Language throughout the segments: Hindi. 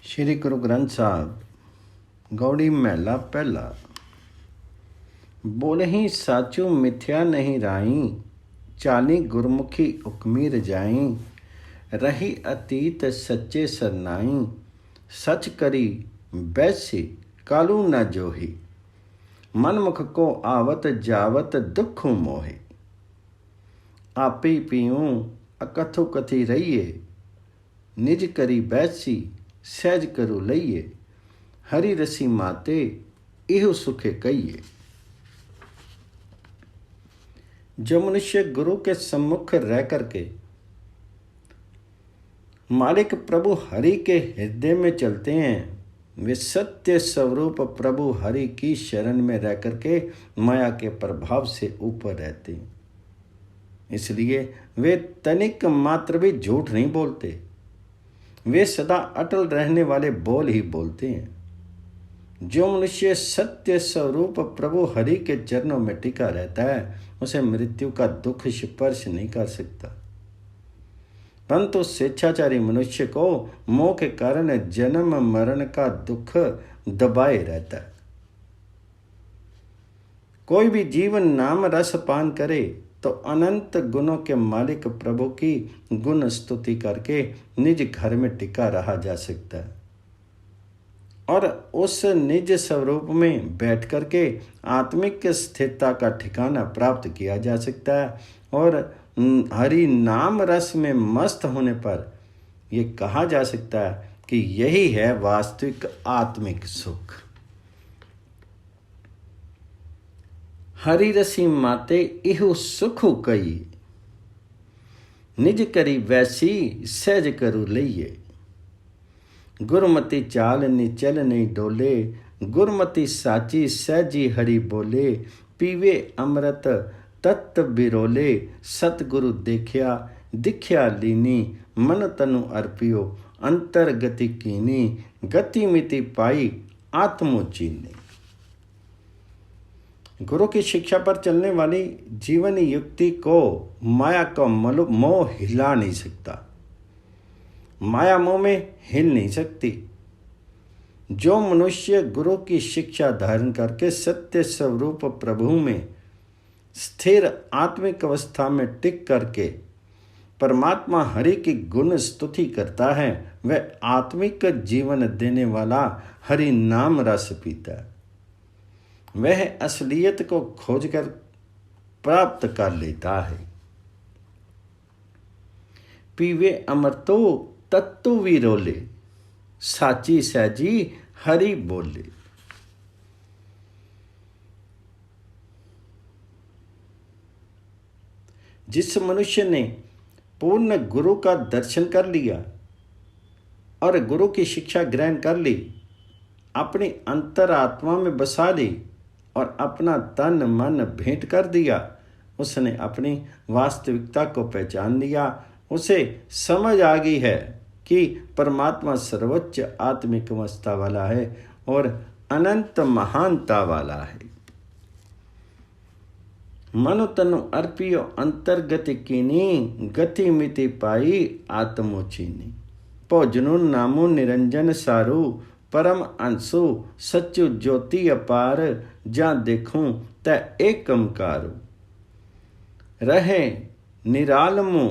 श्री गुरु ग्रंथ साहब गौड़ी महला पहला। बोलहि साचू मिथ्या नहीं राई, चाली गुरमुखी उकमीर जाई। रही अतीत सच्चे सरनाई, सच करी बैसी कालू न जोही। मनमुख को आवत जावत दुख मोहे, आपी पीऊँ अकथो कथी रहिए। निज करी बैसी सहज करो लइए, हरि रसी माते इहो सुखे कहिए। जो मनुष्य गुरु के सम्मुख रह करके मालिक प्रभु हरि के हृदय में चलते हैं, वे सत्य स्वरूप प्रभु हरि की शरण में रह करके माया के प्रभाव से ऊपर रहते हैं। इसलिए वे तनिक मात्र भी झूठ नहीं बोलते, वे सदा अटल रहने वाले बोल ही बोलते हैं। जो मनुष्य सत्य स्वरूप प्रभु हरि के चरणों में टिका रहता है, उसे मृत्यु का दुख स्पर्श नहीं कर सकता। परंतु स्वेच्छाचारी मनुष्य को मोह के कारण जन्म मरण का दुख दबाए रहता है। कोई भी जीवन नाम रस पान करे तो अनंत गुणों के मालिक प्रभु की गुण स्तुति करके निज घर में टिका रहा जा सकता है और उस निज स्वरूप में बैठ करके आत्मिक स्थिरता का ठिकाना प्राप्त किया जा सकता है। और हरि नाम रस में मस्त होने पर यह कहा जा सकता है कि यही है वास्तविक आत्मिक सुख। हरि रसी माते इहु सुखु कही, निज करी वैसी सहज करू लइए। गुरमति चाल निचल नहीं डोले, गुरमति साची सहजी हरि बोले। पीवे अमृत तत्त बिरोले, सतगुरु देखिया दिख्या लीनी। मन तनु अर्पियो अंतर गति कीनी, गति मिति पाई आत्मो चीनी। गुरु की शिक्षा पर चलने वाली जीवन युक्ति को माया का मोह हिला नहीं सकता, माया मोह में हिल नहीं सकती। जो मनुष्य गुरु की शिक्षा धारण करके सत्य स्वरूप प्रभु में स्थिर आत्मिक अवस्था में टिक करके परमात्मा हरि की गुण स्तुति करता है, वह आत्मिक जीवन देने वाला हरि नाम रस पीता है। वह असलियत को खोजकर प्राप्त कर लेता है। पीवे अमृतो तत्तु विरोले, साची सहजी हरि बोले। जिस मनुष्य ने पूर्ण गुरु का दर्शन कर लिया और गुरु की शिक्षा ग्रहण कर ली, अपनी अंतरात्मा में बसा ली और अपना तन मन भेंट कर दिया, उसने अपनी वास्तविकता को पहचान लिया। उसे समझ आ गई है कि परमात्मा सर्वोच्च आत्मिक अवस्था वाला है और अनंत महानता वाला है। मनु तनु अर्पियो अंतर्गति कीनी, गति मिति पाई आत्मोचीनी। भोजनु नामो निरंजन सारू, परम अंशु सच्चु ज्योति अपार। जा देखूं तै एकमकारू, रहे निरालमु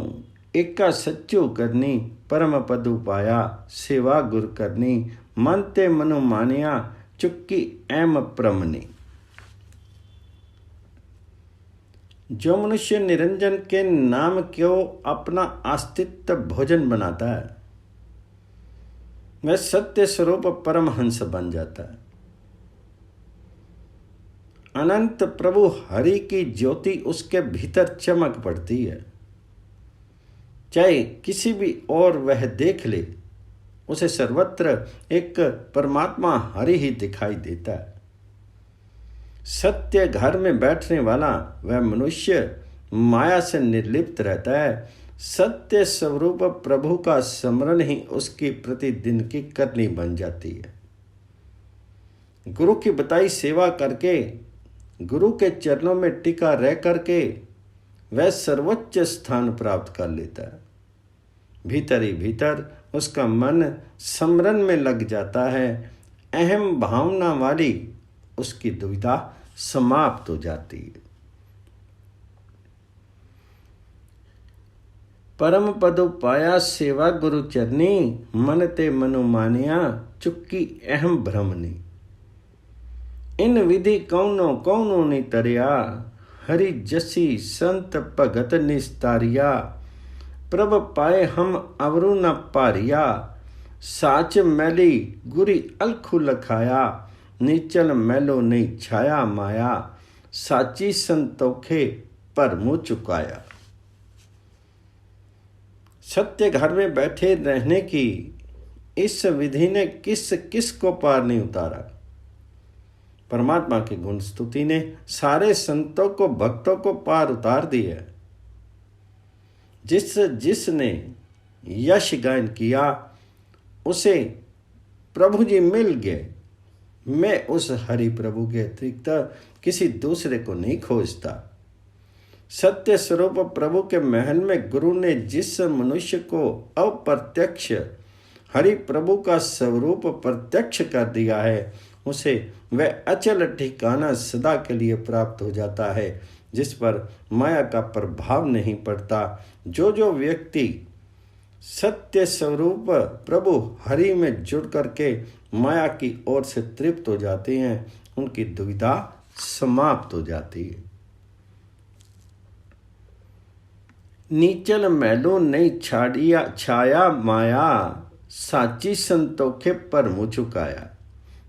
एका सच्चो करनी। परम पदु पाया सेवा गुर करनी, मन ते मनु मानिया चुक्की एम प्रमनी। जो मनुष्य निरंजन के नाम को अपना अस्तित्व भोजन बनाता है, वह सत्य स्वरूप परमहंस बन जाता है। अनंत प्रभु हरि की ज्योति उसके भीतर चमक पड़ती है। चाहे किसी भी और वह देख ले, उसे सर्वत्र एक परमात्मा हरि ही दिखाई देता है। सत्य घर में बैठने वाला वह मनुष्य माया से निर्लिप्त रहता है। सत्य स्वरूप प्रभु का स्मरण ही उसकी प्रतिदिन की करनी बन जाती है। गुरु की बताई सेवा करके, गुरु के चरणों में टिका रह करके वह सर्वोच्च स्थान प्राप्त कर लेता है। भीतर ही भीतर उसका मन स्मरण में लग जाता है, अहम भावना वाली उसकी दुविधा समाप्त हो जाती है। परम पदु पाया सेवा गुरु चरनी, मन ते मनु मानिया चुक्की अहम भ्रमनी। इन विधि कौनो कौनो नि तरिया, हरि जसी संत भगत निस्तारिया। प्रभ पाए हम अवरु न पारिया, साच मैली गुरी अलखु लखाया। नीचल मैलो नहीं छाया माया, साची संतोखे पर मुँह चुकाया। सत्य घर में बैठे रहने की इस विधि ने किस किस को पार नहीं उतारा। परमात्मा की गुण स्तुति ने सारे संतों को, भक्तों को पार उतार दिया। जिसने यश गायन किया उसे प्रभु जी मिल गए। मैं उस हरि प्रभु के अतिरिक्त किसी दूसरे को नहीं खोजता। सत्य स्वरूप प्रभु के महल में गुरु ने जिस मनुष्य को अप्रत्यक्ष हरि प्रभु का स्वरूप प्रत्यक्ष कर दिया है, उसे वह अचल ठिकाना सदा के लिए प्राप्त हो जाता है, जिस पर माया का प्रभाव नहीं पड़ता। जो व्यक्ति सत्य स्वरूप प्रभु हरि में जुड़ करके माया की ओर से तृप्त हो जाते हैं, उनकी दुविधा समाप्त हो जाती है। नीचल मैलो नहीं छाया माया, साची संतोखे पर मुँह चुकाया।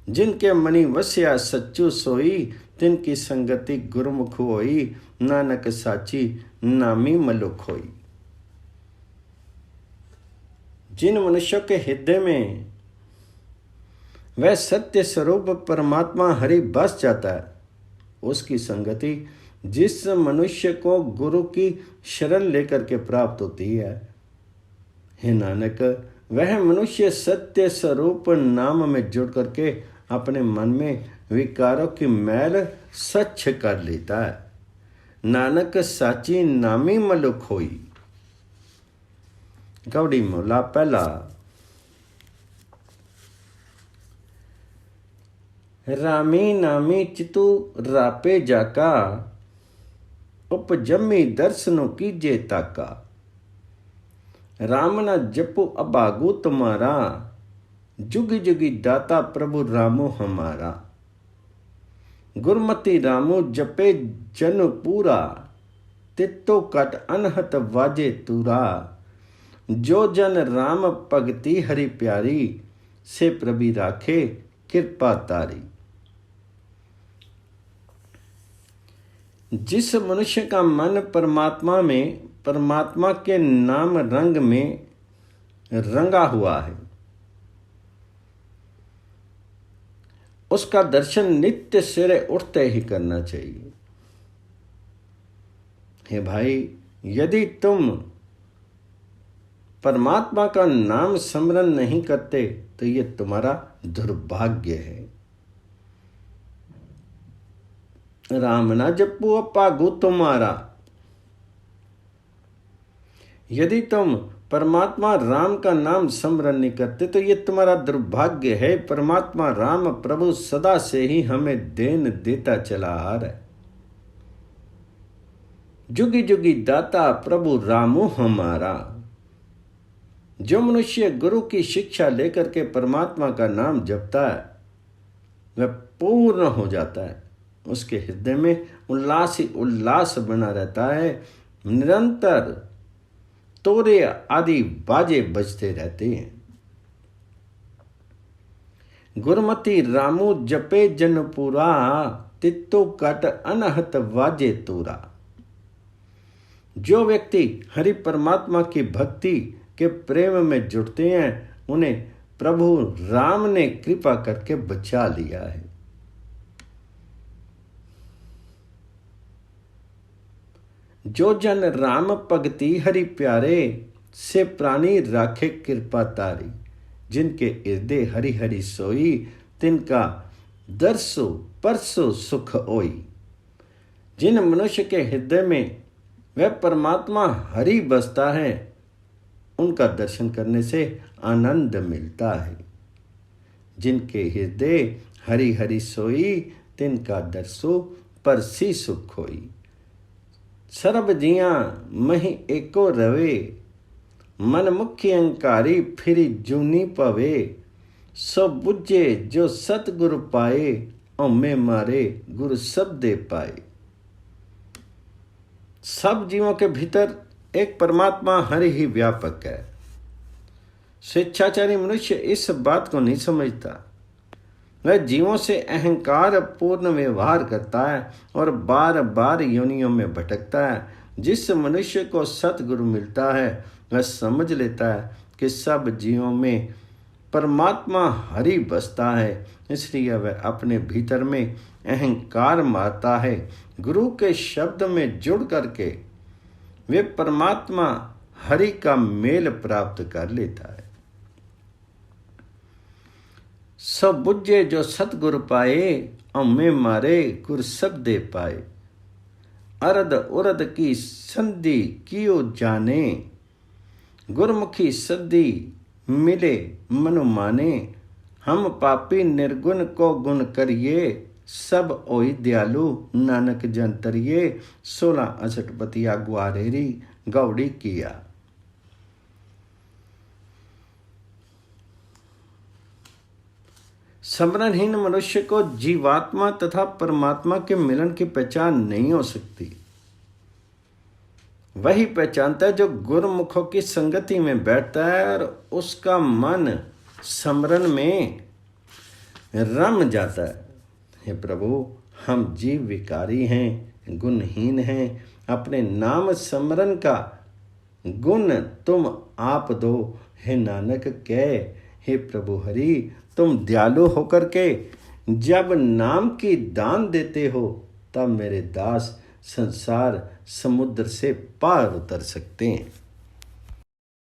जिनके मणि वस्या सच्चू सोई, तिनकी संगति गुरमुख होई। नानक साची नामी मलुक होई। जिन मनुष्यों के हृदय में वह सत्य स्वरूप परमात्मा हरि बस जाता है, उसकी संगति जिस मनुष्य को गुरु की शरण लेकर के प्राप्त होती है, हे नानक, वह मनुष्य सत्य स्वरूप नाम में जुड़ करके अपने मन में विकारों की मैल स्वच्छ कर लेता है। नानक साची नामी मलुक होई। गौड़ी मोला पहला। रामी नामी चितु रापे जाका, उपजमी दर्शनों कीजे ताका। राम ना जपो अभागु तुम्हारा, जुगी जुगी दाता प्रभु रामो हमारा। गुरमति रामो जपे जन पूरा, तित्तो कट अनहत वाजे तूरा। जो जन राम भगति हरि प्यारी, से प्रभु राखे कृपा तारी। जिस मनुष्य का मन परमात्मा में, परमात्मा के नाम रंग में रंगा हुआ है, उसका दर्शन नित्य सिरे उठते ही करना चाहिए। हे भाई, यदि तुम परमात्मा का नाम स्मरण नहीं करते तो ये तुम्हारा दुर्भाग्य है। राम ना जपो अपागु तुम्हारा। यदि तुम परमात्मा राम का नाम स्मरण नहीं करते तो ये तुम्हारा दुर्भाग्य है। परमात्मा राम प्रभु सदा से ही हमें देन देता चला आ रहा है। जुगी जुगी दाता प्रभु रामो हमारा। जो मनुष्य गुरु की शिक्षा लेकर के परमात्मा का नाम जपता है, वह पूर्ण हो जाता है। उसके हृदय में उल्लास ही उल्लास बना रहता है। निरंतर तोरे आदि बाजे बजते रहते हैं। गुरमति रामू जपे जनपुरा, तित्तो कट अनहत वाजे तूरा। जो व्यक्ति हरि परमात्मा की भक्ति के प्रेम में जुड़ते हैं, उन्हें प्रभु राम ने कृपा करके बचा लिया है। जो जन राम भगति हरि प्यारे, से प्राणी राखे कृपा तारी। जिनके हृदय हरि हरि सोई, तिनका दरसो परसो सुख होई। जिन मनुष्य के हृदय में वह परमात्मा हरि बसता है, उनका दर्शन करने से आनंद मिलता है। जिनके हृदय हरि हरि सोई, तिनका दर्शो परसी सुख होई। सर्ब जिया मही एको रवे, मन मुख्य अंकारी फिरी जूनी पवे। सो बुझे जो सतगुरु पाए, औमे मारे गुरु शब्दे पाए। सब जीवों के भीतर एक परमात्मा हरि ही व्यापक है। स्वेच्छाचारी मनुष्य इस बात को नहीं समझता। वह जीवों से अहंकार पूर्ण व्यवहार करता है और बार बार योनियों में भटकता है। जिस मनुष्य को सतगुरु मिलता है वह समझ लेता है कि सब जीवों में परमात्मा हरि बसता है, इसलिए वह अपने भीतर में अहंकार मारता है। गुरु के शब्द में जुड़ करके वे परमात्मा हरि का मेल प्राप्त कर लेता है। सब बुझे जो सतगुरु पाए, औमे मारे गुर शब्दे पाए। अरद उरद की संधि कियो जाने, गुरमुखी सद्दी मिले मनु माने। हम पापी निर्गुण को गुण करिए, सब ओई दयालु नानक जंतरिए। 16 अष्टपतिया ग्वारेरी गौड़ी किया। समरणहीन मनुष्य को जीवात्मा तथा परमात्मा के मिलन की पहचान नहीं हो सकती। वही पहचानता है जो गुरुमुखों की संगति में बैठता है और उसका मन समरण में रम जाता है। हे प्रभु, हम जीव विकारी हैं, गुणहीन हैं। अपने नाम समरण का गुण तुम आप दो। हे नानक कह, हे प्रभु हरि, तुम दयालु होकर के जब नाम की दान देते हो तब मेरे दास संसार समुद्र से पार उतर सकते हैं।